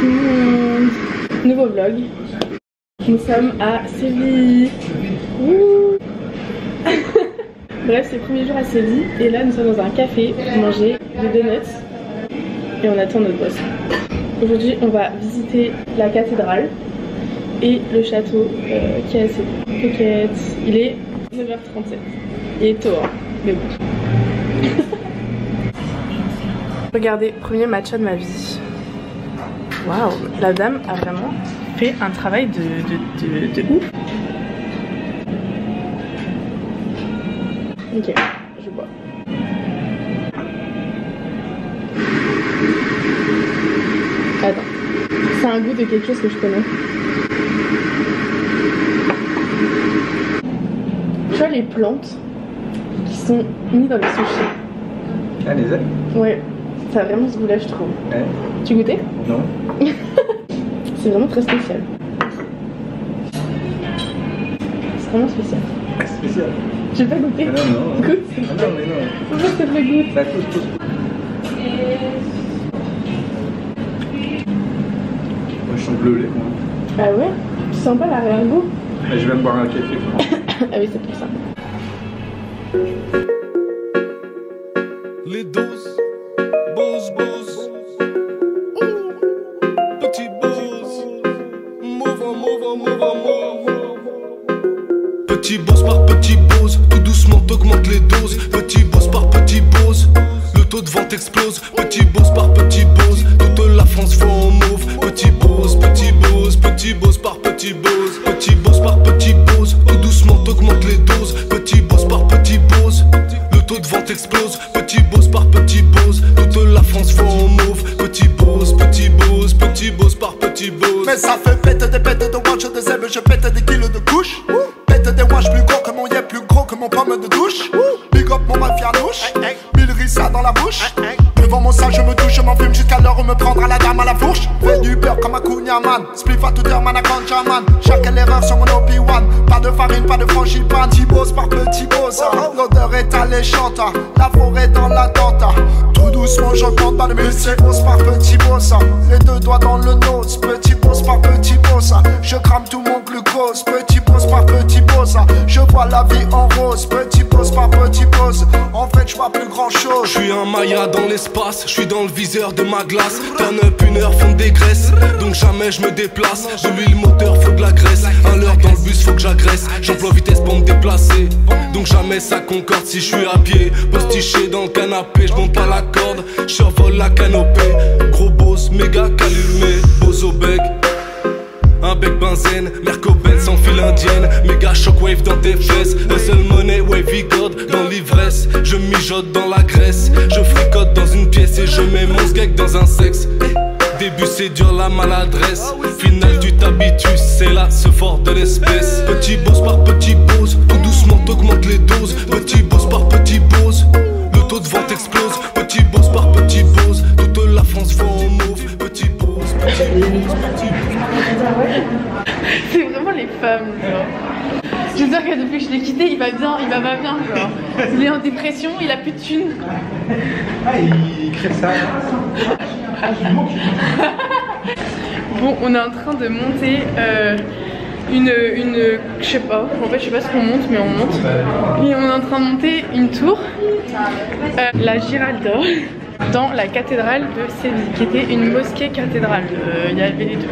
tout le monde. Nouveau vlog. Nous sommes à Séville. Wouh. Bref, c'est le premier jour à Séville et là nous sommes dans un café pour manger des donuts et on attend notre boss. Aujourd'hui on va visiter la cathédrale et le château qui est assez coquette. Il est 9h37. Il est tôt hein, mais bon. Regardez, premier matcha de ma vie. Waouh, la dame a vraiment fait un travail de ouf. Ok, je bois. Attends, c'est un goût de quelque chose que je connais. Tu vois les plantes qui sont mises dans les sushis. Ah, les ailes? Ouais, ça a vraiment ce goût-là, je trouve. Ouais. Tu goûtais? Non. C'est vraiment très spécial. C'est vraiment spécial. Spécial. J'ai pas goûté. Ah non, non. Goûte. Ah non, mais non. Pourquoi ça fait goûte? Bah, pousse. Moi, je sens bleu, les moi. Ah ouais? Tu sens pas l'arrière-goût? Je vais me boire un café. Ah oui, c'est pour ça. Les doses, boss. Petit boss, move. Petit boss par petit boss, tout doucement t'augmente les doses. Petit boss par petit boss, le taux de vente explose. Petit boss par petit boss, toute la France va en mauve. Petit boss par petit boss. Petit boss par petit boss, tout doucement t'augmente les doses. Petit boss par petit boss, le taux de vente explose. Petit boss par petit boss, toute la France va en mauve. Petit boss par petit boss. Mais ça fait pète des pètes de watch, des zèbres, je pète des kilos de couches. Pète des watch plus gros que mon yep, plus gros que mon pomme de douche. Big up mon mafia louche, mille rissa dans la bouche. Devant mon sac je me touche, je m'en fume jusqu'à l'heure où me prendra la dame à la fourche. Fais du beurre comme un Cunha man, spliff à toute heure man à ganja man. Chaque erreur sur mon OP1, pas de farine, pas de frangipane. Petit boss par petit boss, l'odeur est alléchante. La forêt dans l'attente, tout doucement j'augmente pas de mes. Petit boss par petit boss, les deux doigts dans le nose. Petit boss par petit boss, je crame tout mon glucose. Petit boss par petit boss, je vois la vie en rose. Petit boss par petit boss, en fait je vois plus grand chose. Je suis un Maya dans l'espace, je suis dans le viseur de ma glace. Turn up une heure, fond des graisses, donc jamais je me déplace. De l'huile moteur, faut de la graisse. Un leurre dans le bus, faut que j'agresse. J'emploie vitesse pour me déplacer, donc jamais ça concorde si je suis à pied. Postiché dans le canapé, je monte pas la corde, je survole la canopée. Gros boss, méga calumé, boss au bec. Un bec benzène, Merco-Benz sans fil indienne. Méga shockwave dans tes fesses. Hustle money, wavy god dans l'ivresse. Je mijote dans la graisse. Je fricote dans une pièce et je mets mon sgeg dans un sexe. Début c'est dur la maladresse, final tu t'habitues, c'est là ce fort de l'espèce. Petit boss par petit boss, tout doucement t'augmente les doses. Petit boss par petit boss, le taux de vente explose. Petit boss par petit boss, toute la France va en mauve. Petit boss, petit boss. C'est vraiment les femmes, genre. J'espère que depuis que je l'ai quitté, il va bien, il va pas bien, genre. Il est en dépression, il a plus de thunes. Ah, il crée ça. Bon, on est en train de monter une je sais pas, en fait je sais pas ce qu'on monte, mais on monte. Et on est en train de monter une tour, la Giralda, dans la cathédrale de Séville, qui était une mosquée cathédrale. Il y avait les deux.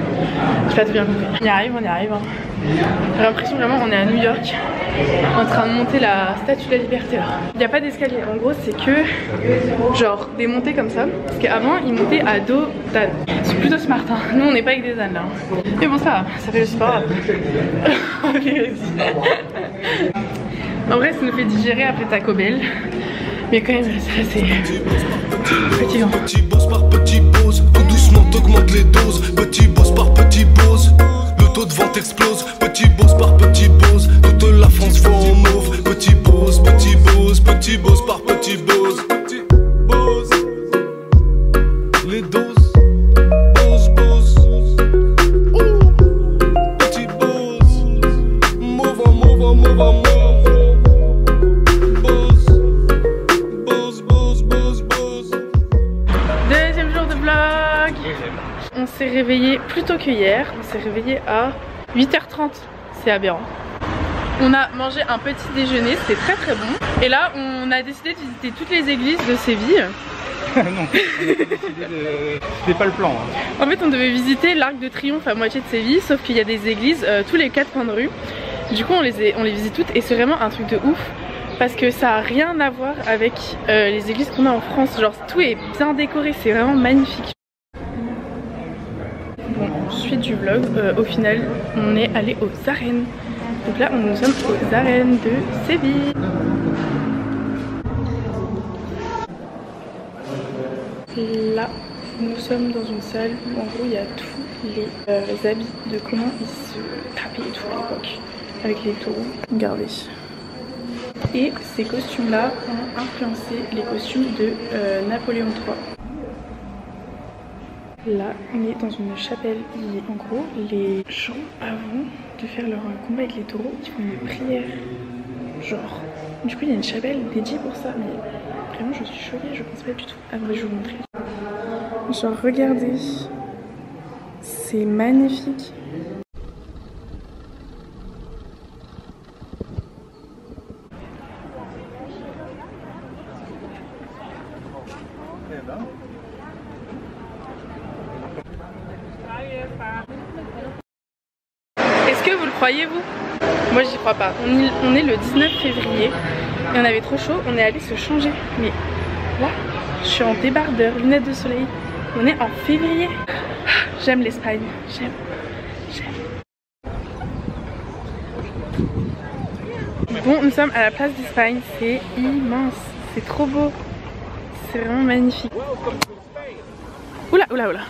J'ai pas tout bien compris. On y arrive, hein. J'ai l'impression vraiment on est à New York, en train de monter la statue de la liberté là. Il n'y a pas d'escalier, en gros c'est que genre des montées comme ça, parce qu'avant ils montaient à dos d'âne. C'est plutôt smart hein. Nous on n'est pas avec des ânes là. Mais bon ça fait le sport. En vrai ça nous fait digérer après Taco Bell. Mais quand même ça c'est fatigant. Petit boss par petit boss, tout doucement t'augmente les doses. Petit boss par petit boss, le taux de vente explose. Petit boss par petit boss, toute la France va en mauve. Petit boss par petit boss. Petit boss, les doses. Boss. Petit boss, move. Deuxième jour de vlog. on s'est réveillé plus tôt que hier. On s'est réveillé à 8h30. C'est aberrant. On a mangé un petit déjeuner, c'était très très bon. Et là, on a décidé de visiter toutes les églises de Séville. Non, on a décidé de... C'était pas le plan. Hein. En fait, on devait visiter l'Arc de Triomphe à moitié de Séville, sauf qu'il y a des églises tous les 4 coins de rue. Du coup, on les visite toutes et c'est vraiment un truc de ouf parce que ça a rien à voir avec les églises qu'on a en France. Genre, tout est bien décoré, c'est vraiment magnifique. Bon, suite du vlog, au final, on est allé aux arènes. Donc là, nous sommes aux arènes de Séville. Là, nous sommes dans une salle où en gros il y a tous les habits de comment ils se tapaient et tout à l'époque avec les taureaux. Regardez. Et ces costumes-là ont influencé les costumes de Napoléon III. Là, on est dans une chapelle et en gros, les gens avant de faire leur combat avec les taureaux, ils font une prière. Genre, du coup, il y a une chapelle dédiée pour ça, mais vraiment, je suis choquée, je pense pas du tout. Ah, je vais vous montrer. Genre, regardez, c'est magnifique. Est-ce que vous le croyez, vous? Moi j'y crois pas. On est le 19 février et on avait trop chaud, on est allé se changer. Mais là, je suis en débardeur, lunettes de soleil. On est en février. J'aime l'Espagne, j'aime. Bon, nous sommes à la place d'Espagne, c'est immense, c'est trop beau. C'est vraiment magnifique. Oula, oula, oula.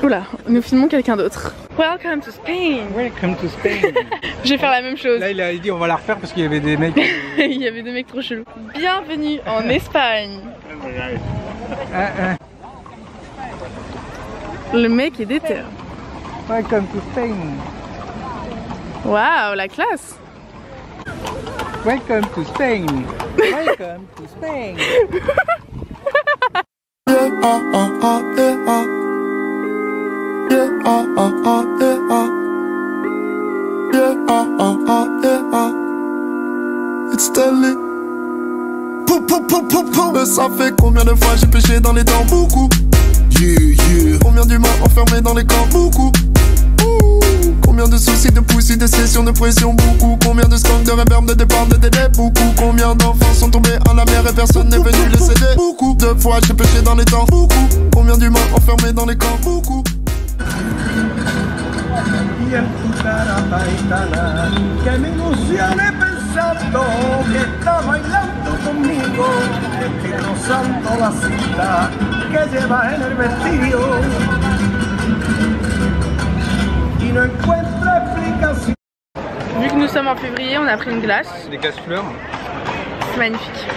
Oula, nous filmons quelqu'un d'autre. Welcome to Spain. Welcome to Spain. Je vais faire la même chose. Là, il a dit on va la refaire parce qu'il y avait des mecs. Il y avait des mecs trop chelous. Bienvenue en Espagne. Le mec est déter. Welcome to Spain. Waouh, la classe. Welcome to Spain. Welcome to Spain. It's Stanley. Ça fait combien de fois j'ai pêché dans les temps? Beaucoup. Combien d'humains enfermés dans les camps? Beaucoup. Combien de soucis, de poussis, de sessions, de pression? Beaucoup. Combien de scandales, de réverbes, de départs, de délais? Beaucoup. Combien d'enfants sont tombés à la mer et personne n'est venu les aider? Beaucoup. De fois j'ai pêché dans les temps? Beaucoup. Combien d'humains enfermés dans les camps? Beaucoup. Y en tu cara paisana, que me ilusioné pensando que está bailando conmigo, desglosando la cinta que lleva en el vestido y no encuentro explicación. Vu que nous sommes en février, on a pris une glace. Des casse-fleurs. C'est magnifique.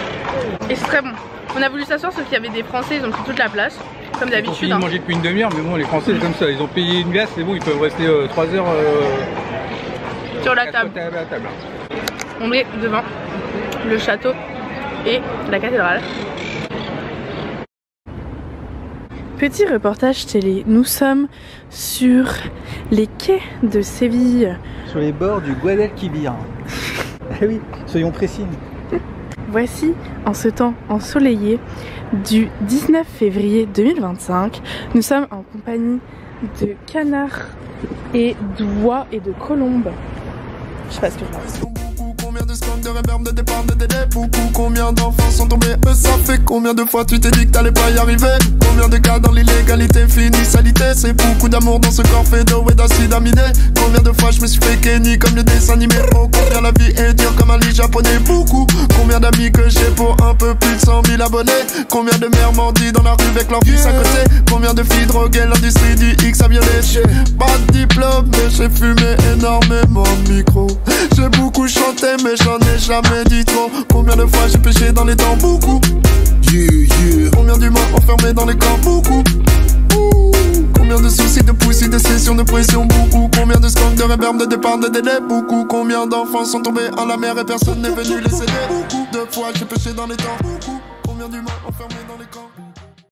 Et c'est très bon. On a voulu s'asseoir sauf qu'il y avait des Français, ils ont pris toute la place. Comme Ils ont d'habitude. fini de manger depuis une demi-heure, mais bon, les Français c'est comme ça. Ils ont payé une glace, c'est bon, ils peuvent rester 3 heures Sur la table. à la table. On est devant le château et la cathédrale. Petit reportage télé, nous sommes sur les quais de Séville. Sur les bords du Guadalquivir. Ah oui, soyons précis. Voici, en ce temps ensoleillé du 19 février 2025, nous sommes en compagnie de canards et d'oies et de colombes. Je sais pas ce que je pense. Combien de scandales, de réverbes, de départs, de délais? Beaucoup. Combien d'enfants sont tombés? Ça fait combien de fois tu t'es dit que t'allais pas y arriver? Combien de cas dans l'illégalité finit salité? C'est beaucoup d'amour dans ce corps fait d'eau et d'acide aminé. Combien de fois je me suis fait kenny comme le dessin animé? Oh, combien la vie est dure comme un lit japonais? Beaucoup. Combien d'amis que j'ai pour un peu plus de 100 000 abonnés? Combien de mères mendient dans la rue avec leur fils à côté? Combien de filles droguées, l'industrie du X a violé? J'ai pas de diplôme mais j'ai fumé énormément de micro. J'ai beaucoup chanté mais j'en ai jamais dit trop. Combien de fois j'ai pêché dans les temps? Beaucoup. Combien d'humains enfermés dans les camps? Beaucoup. Combien de soucis, de poussis, de sessions, de pression? Beaucoup. Combien de scandales, de réverbes, de départs, de délais? Beaucoup. Combien d'enfants sont tombés à la mer et personne n'est venu les aider? Beaucoup. De fois j'ai pêché dans les temps? Beaucoup. Combien d'humains enfermés dans les